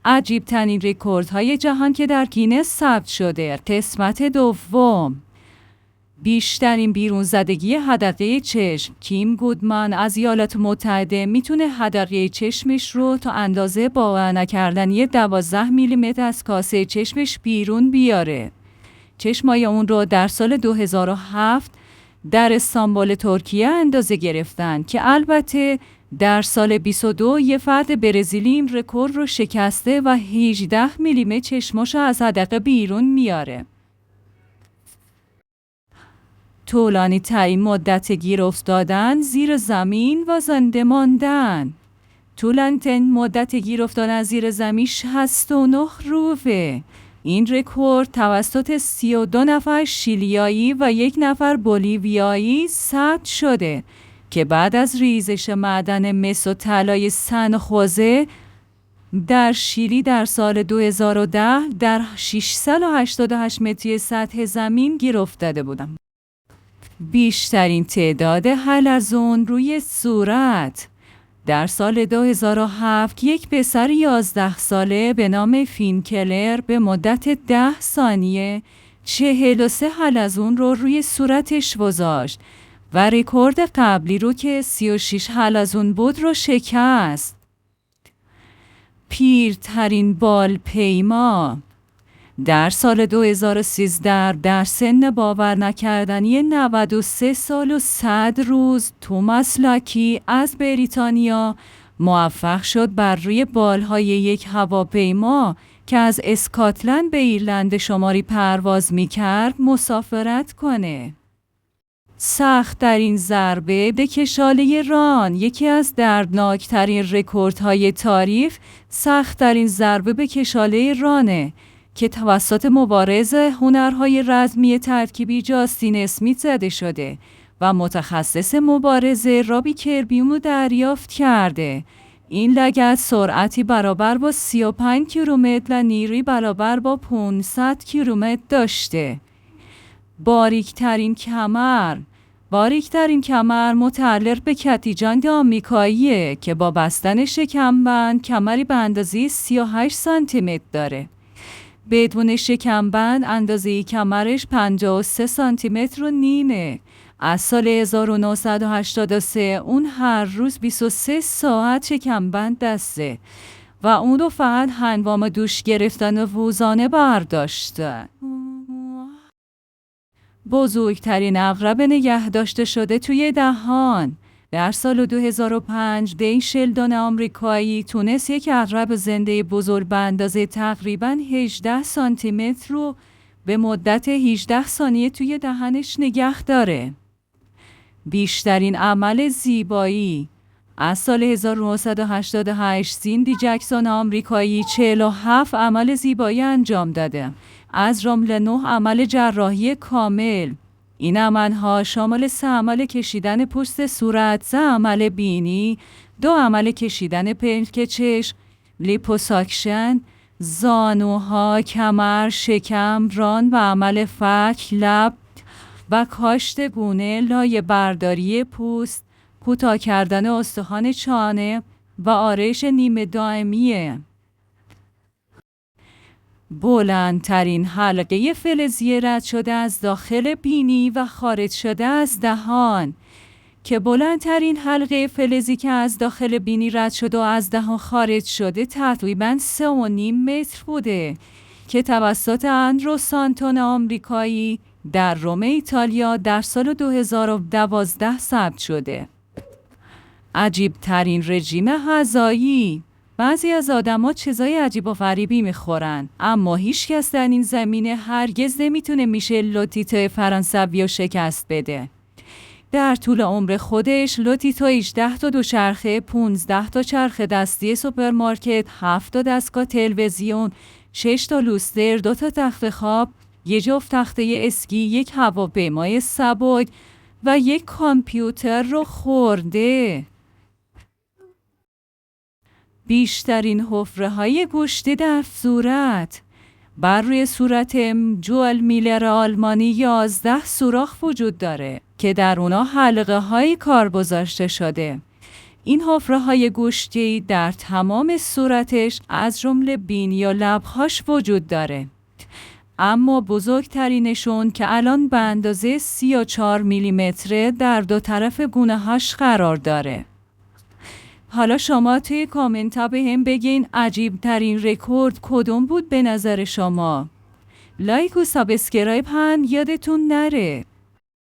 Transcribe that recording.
عجیب ترین رکوردهای جهان که در گینس ثبت شده. قسمت دوم، بیشترین بیرون زدگی حدقه چشم. کیم گودمان از ایالات متحده میتونه حدقه چشمش رو تا اندازه باور نکردنی 12 میلیمتر از کاسه چشمش بیرون بیاره. چشمای اون رو در سال 2007 در استانبول ترکیه اندازه گرفتن که البته در سال 22 یه فرد برزیلی این رکورد رو شکسته و 18 میلیمتر چشماشو از حدقه بیرون میاره. طولانی ترین مدت گیر افتادن زیر زمین و زنده ماندن. طولانی ترین مدت گیر افتادن زیر زمین 69 روزه. این رکورد توسط 32 نفر شیلیایی و 1 نفر بولیویایی ثبت شده که بعد از ریزش معدن مس و طلای سن خوزه در شیلی در سال 2010 در 688 متری سطح زمین گیر افتاده بودند. بیشترین تعداد حلزون روی صورت. در سال 2007 یک پسر 11 ساله به نام فین کلر به مدت 10 ثانیه 43 حلزون رو روی صورتش گذاشت و رکورد قبلی رو که 36 حلزون بود رو شکست. پیرترین بالپیما. در سال 2013 در سن باور نکردنی 93 سال و 100 روز توماس لاکی از بریتانیا موفق شد بر روی بالهای یک هواپیما که از اسکاتلند به ایرلند شمالی پرواز می‌کرد مسافرت کنه. سخت‌ترین ضربه به کشاله ران. یکی از دردناکترین رکوردهای تاریخ سخت‌ترین ضربه به کشاله رانه که توسط مبارز هنرهای رزمی ترکیبی جاستین اسمیت زده شده و متخصص مبارزه رابی کربیومو دریافت کرده. این لگد سرعتی برابر با 35 کیلومتر و نیروی برابر با 500 کیلومتر داشته. باریکترین کمر متعلق به کتی جاند آمریکاییه که با بستن شکمبند کمری به اندازه 38 سانتی متر داره. بدون شکمبند اندازه کمرش 53 سانتی متر و نیمه. از سال 1983 اون هر روز 23 ساعت شکمبند دسته و اون رو فقط هنگام دوش گرفتن و روزانه برداشته. بزرگترین عقرب نگه داشته شده توی دهان. در سال 2005 دین شلدون آمریکایی تونست یک عقرب زنده بزرگ به اندازه تقریباً 18 سانتی متر رو به مدت 18 ثانیه توی دهنش نگه داره. بیشترین عمل زیبایی. از سال 1988 سیندی جکسون آمریکایی 47 عمل زیبایی انجام داده، از جمله 9 عمل جراحی کامل. این عملها شامل 3 عمل کشیدن پوست صورت، 3 عمل بینی، 2 عمل کشیدن پلک چشم، لیپوساکشن، زانوها، کمر، شکم، ران و عمل فک، لب و کاشت گونه، لایه برداری پوست، کوتاه کردن استخوان چانه و آرایش نیمه دائمیه. بلندترین حلقه فلزی رد شده از داخل بینی و خارج شده از دهان که بلندترین حلقه فلزی که از داخل بینی رد شده و از دهان خارج شده تقریباً 3.5 متر بوده که توسط اندرو سانتون آمریکایی در روم ایتالیا در سال 2012 ثبت شده. عجیب ترین رژیم غذایی. بعضی از آدم‌ها چیزای عجیب و غریبی میخورن، اما هیچ کس در این زمینه هرگز نمیتونه میشل لوتیتو فرانسوی رو شکست بده. در طول عمر خودش لوتیتو 18 تا دوچرخه، 15 تا چرخ دستی سوپرمارکت، 7 تا دستگاه تلویزیون، 6 تا لوستر، 2 تا تخت خواب، 1 جفت تخته اسکی، 1 هواپیمای سبک و 1 کامپیوتر رو خورده. بیشترین حفره‌های گوشتی در صورت. بر روی صورت جوئل میلر آلمانی 11 سوراخ وجود داره که در اونا حلقه های کار گذاشته شده. این حفره‌های گوشتی در تمام صورتش از جمله بین یا لب‌هاش وجود داره. اما بزرگترینشون که الان به اندازه 34 میلیمتره در دو طرف گونه‌هاش قرار داره. حالا شما توی کامنت ها به هم بگین عجیب ترین رکورد کدوم بود به نظر شما؟ لایک و سابسکرایب هم یادتون نره.